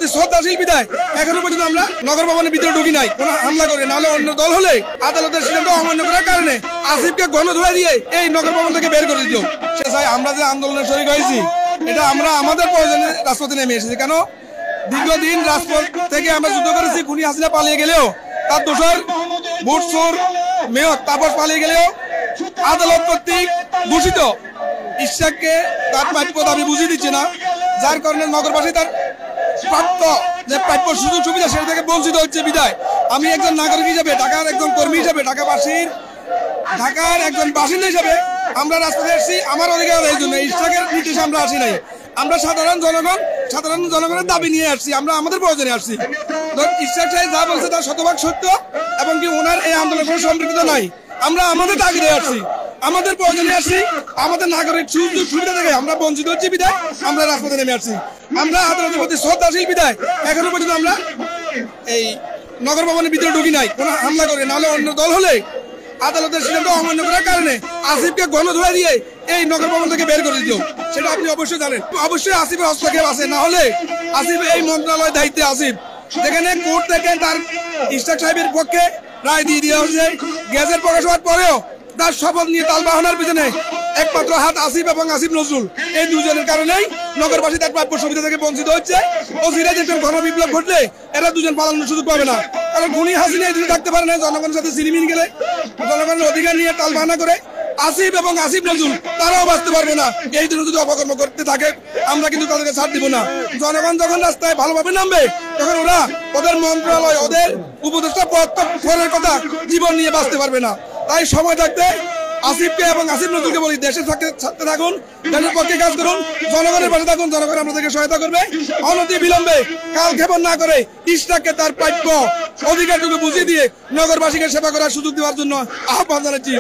প্রতি শ্রদ্ধাশীল বিদায় এখনো পর্যন্ত আমরা নগর ভবনের ভিতরে ঢুকি নাই কোনো হামলা করে, নাহলে অন্য দল হলে আদালতের সিদ্ধান্ত অমান্য করার কারণে আসিফকে গণধোলাই দিয়ে এই নগর ভবন থেকে বের করে দিল। সে চাই আমরা যে আন্দোলনের শরীক হয়েছি এটা আমরা আমাদের প্রয়োজনে রাজপথে নেমে এসেছি। কেন দীর্ঘদিন রাজপথ থেকে আমরা যুদ্ধ করেছি, খুনি হাসিনা পালিয়ে গেলেও তার দোষর ভোট চোর মেয়র তাপস পালিয়ে গেলেও আদালত কর্তৃক ঘোষিত ইশাককে তার প্রাপ্য দাবি বুঝিয়ে দিচ্ছে না, যার কারণে নগরবাসী তার প্রাপ্ত যে প্রাপ্য সুযোগ সুবিধা সেটা থেকে বঞ্চিত হচ্ছে। বিদায় আমি একজন নাগরিক হিসেবে, ঢাকার একজন কর্মী হিসেবে, ঢাকার একজন বাসিন্দা হিসেবে আমরা রাজপথে এসেছি আমার অধিকার এই জন্য। ইশাকের নির্দেশে আমরা আসি নাই, আমরা সাধারণ জনগণের দাবি নিয়ে আসছি, আমরা আমাদের প্রয়োজনে আসছি। ইশাক সাহেব যা বলছে তার শতভাগ সত্য এবং কি ওনার এই আন্দোলনের কোনো সম্পৃক্ততা নাই। আমরা আমাদের তাগিদে আসছি, আমাদের প্রয়োজনে আসছি, আমাদের নাগরিক সুযোগ সুবিধা থেকে আমরা বঞ্চিত হচ্ছি বিদায় আমরা রাজপথে নেমে আসছি। আমরা আদালতের প্রতি শ্রদ্ধাশীল বিদায় এখনো পর্যন্ত আমরা এই নগর ভবনের ভিতরে ঢুকি নাই কোনো হামলা করে, নাহলে অন্য দল হলে আদালতের সিদ্ধান্ত অমান্য করার কারণে আসিফকে গণধোলাই দিয়ে এই নগর ভবন থেকে বের করে দিল। সেটা আপনি অবশ্যই জানেন। অবশ্যই আসিফের হস্তক্ষেপ আছে, না হলে আসিফ এই মন্ত্রণালয়ের দায়িত্বে আসিফ, যেখানে কোর্ট থেকে তার ইশাক সাহেবের পক্ষে রায় দিয়ে দেওয়া হয়েছে। গ্যাজেট প্রকাশ হওয়ার পরেও তার শপথ নিয়ে তাল বাহানার পিছনে একমাত্র হাত আসিফ এবং আসিফ নজরুল, এই দুজনের কারণেই নগরবাসী তার প্রাপ্য সুবিধা থেকে বঞ্চিত হচ্ছে। অচিরে যে গণবিপ্লব ঘটলে এরা দুজন পালানোর সুযোগ পাবে না, কারণ খুনি হাসিনা এদিকে থাকতে পারে না। জনগণের সাথে সিলিমিন গেলে জনগণের অধিকার নিয়ে তাল বাহানা করে আসিফ এবং আসিফ নজরুল তারাও বাঁচতে পারবে না। এই জন্য যদি অপকর্ম করতে থাকে আমরা কিন্তু তাদেরকে ছাড় দিব না। জনগণ যখন রাস্তায় ভালোভাবে নামবে তখন ওরা ওদের মন্ত্রণালয়, ওদের উপদেষ্টা পদের কথা জীবন নিয়ে বাঁচতে পারবে না। তাই সময় থাকতে আসিফকে এবং আসিফ নজরুলকে বলি, দেশের ছাড়তে থাকুন, দেশের পক্ষে কাজ করুন, জনগণের পাশে থাকুন, জনগণ আপনাদেরকে সহায়তা করবে। অনতি বিলম্বে কাল ক্ষেপণ না করে ইশাককে তার প্রাপ্য অধিকারটুকু বুঝিয়ে দিয়ে নগরবাসীকে সেবা করার সুযোগ দেওয়ার জন্য আহ্বান জানাচ্ছি।